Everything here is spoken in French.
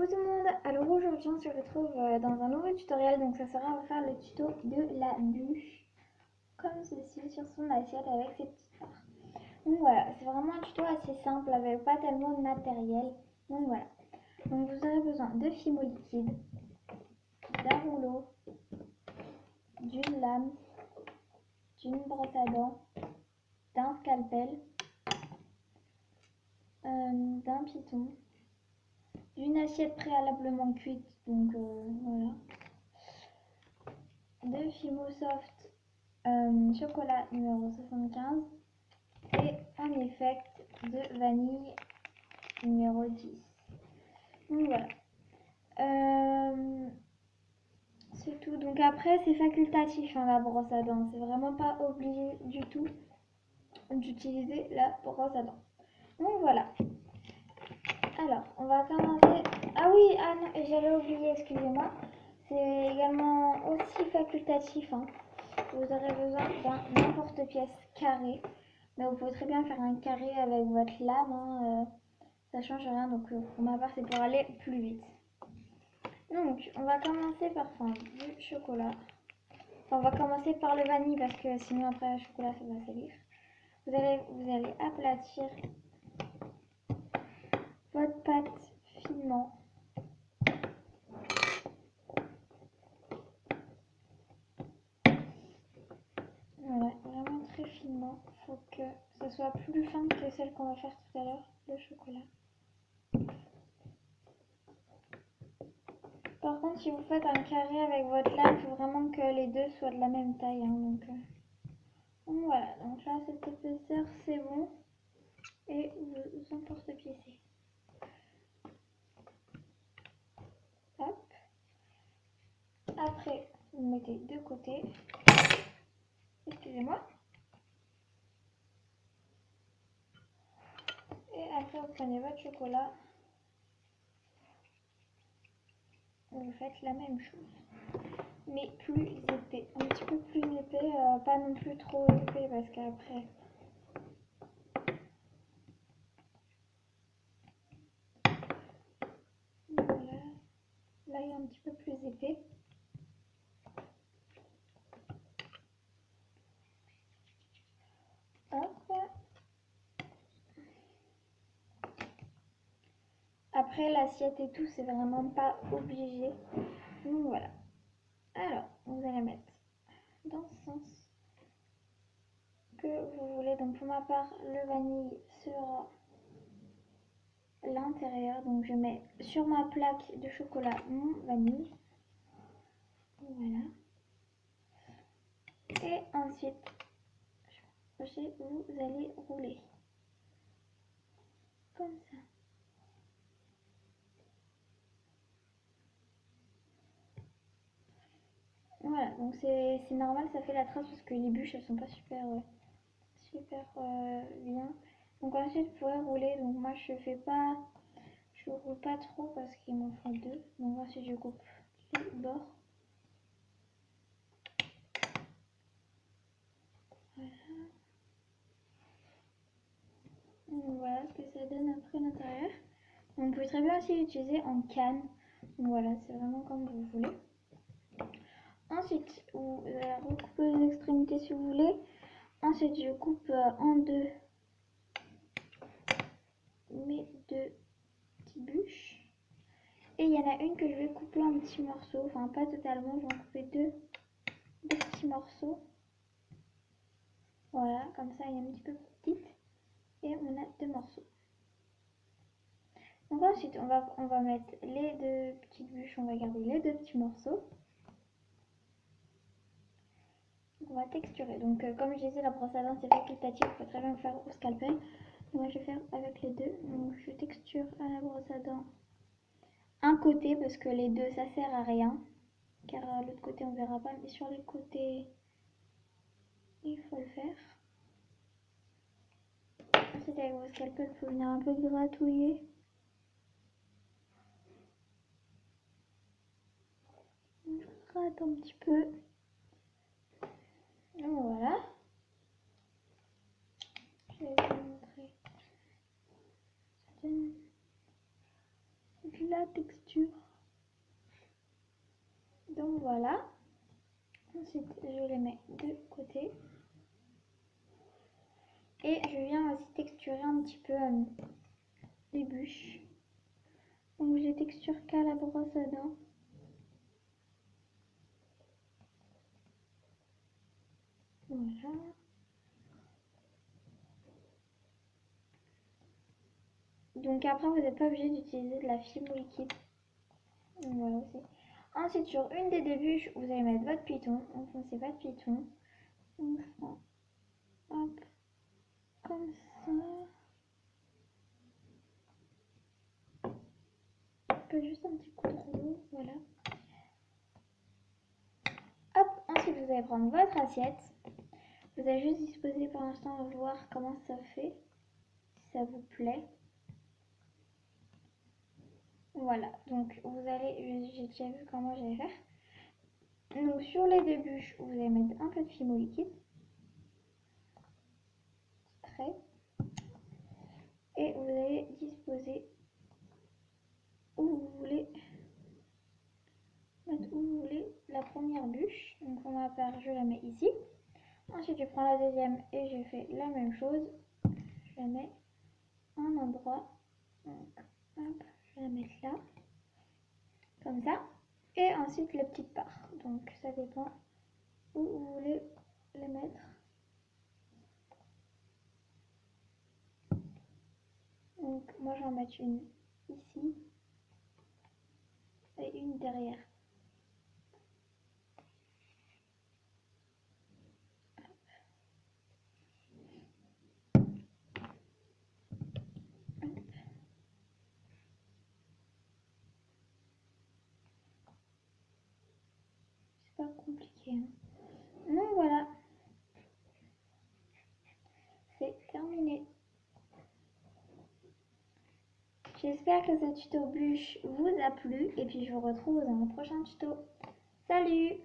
Coucou tout le monde, alors aujourd'hui on se retrouve dans un nouveau tutoriel, donc ça sera on va faire le tuto de la bûche, comme ceci sur son assiette avec ses petites parts. Donc voilà, c'est vraiment un tuto assez simple avec pas tellement de matériel, donc voilà. Donc vous aurez besoin de fimo liquide, d'un rouleau, d'une lame, d'une brosse à dents, d'un scalpel, d'un piton, d'une assiette préalablement cuite, donc voilà, de Fimo Soft chocolat numéro 75 et un effect de vanille numéro 10. Donc voilà, c'est tout. Donc après c'est facultatif hein, la brosse à dents, c'est vraiment pas obligé du tout d'utiliser la brosse à dents. Donc voilà. Alors, on va commencer. Ah oui, ah non, j'avais oublié, excusez-moi. C'est également aussi facultatif. Hein. Vous aurez besoin d'un n'importe-pièce carré. Mais vous pouvez très bien faire un carré avec votre lame. Hein, ça change rien. Donc, pour ma part, c'est pour aller plus vite. Donc, on va commencer par prendre du chocolat. Enfin, on va commencer par le vanille parce que sinon, après, le chocolat, ça va salir. Vous allez aplatir votre pâte finement. Voilà, vraiment très finement. Il faut que ce soit plus fin que celle qu'on va faire tout à l'heure, le chocolat. Par contre, si vous faites un carré avec votre lame, il faut vraiment que les deux soient de la même taille. Hein, donc voilà, donc là, cette épaisseur, c'est bon. Et vous emporte-piécez. Hop. Après, vous mettez de côté. Excusez-moi. Et après, vous prenez votre chocolat. Vous faites la même chose, mais plus épais, un petit peu plus épais, pas non plus trop épais parce qu'après voilà, là il est un petit peu plus épais. Hop. Après l'assiette et tout, c'est vraiment pas obligé. Donc voilà. Alors, vous allez mettre dans ce sens que vous voulez. Donc pour ma part, le vanille sur l'intérieur. Donc je mets sur ma plaque de chocolat mon vanille. Voilà. Et ensuite, vous allez rouler. Comme ça. Voilà, donc c'est normal, ça fait la trace parce que les bûches elles sont pas super bien. Donc ensuite vous pouvez rouler, donc moi je roule pas trop parce qu'il m'en faut deux. Donc ensuite je coupe les bords. Voilà. Donc voilà ce que ça donne après l'intérieur. Vous pouvez très bien aussi l'utiliser en canne. Donc voilà, c'est vraiment comme vous voulez. Ensuite, vous allez recouper les extrémités si vous voulez. Ensuite, je coupe en deux mes deux petites bûches. Et il y en a une que je vais couper en petits morceaux. Enfin, pas totalement, je vais en couper deux petits morceaux. Voilà, comme ça, elle est un petit peu plus petite. Et on a deux morceaux. Donc ensuite, on va mettre les deux petites bûches, on va garder les deux petits morceaux. On va texturer. Donc comme je disais, la brosse à dents c'est facultatif, on peut très bien le faire au scalpel. Donc, moi je vais faire avec les deux. Donc je texture à la brosse à dents un côté parce que les deux ça sert à rien. Car l'autre côté on verra pas, mais sur les côtés il faut le faire. Ensuite avec vos scalpels, il faut venir un peu gratouiller. Je gratte un petit peu. Donc voilà. Je vais vous montrer. De la texture. Donc voilà. Ensuite, je les mets de côté. Et je viens aussi texturer un petit peu les bûches. Donc je texture qu'à la brosse à dents. Voilà. Donc après, vous n'êtes pas obligé d'utiliser de la fime liquide. Donc voilà aussi. Ensuite, sur une des bûches, vous allez mettre votre piton. Enfoncez votre piton. On prend, hop, comme ça. Juste un petit coup de rouleau, voilà. Hop, ensuite vous allez prendre votre assiette. Vous allez juste disposer pour l'instant à voir comment ça fait, si ça vous plaît. Voilà, donc vous allez, j'ai déjà vu comment j'allais faire. Donc sur les deux bûches, vous allez mettre un peu de fimo liquide. Trait. Et vous allez disposer où vous voulez. Mettre où vous voulez la première bûche. Donc pour ma part, je la mets ici. Ensuite, je prends la deuxième et je fais la même chose. Je la mets à un endroit. Donc, hop, je vais la mettre là. Comme ça. Et ensuite, les petites parts. Donc, ça dépend où vous voulez les mettre. Donc, moi, j'en mets une ici et une derrière. C'est pas compliqué. Hein. Donc, voilà. C'est terminé. J'espère que ce tuto bûche vous a plu et puis je vous retrouve dans le prochain tuto. Salut!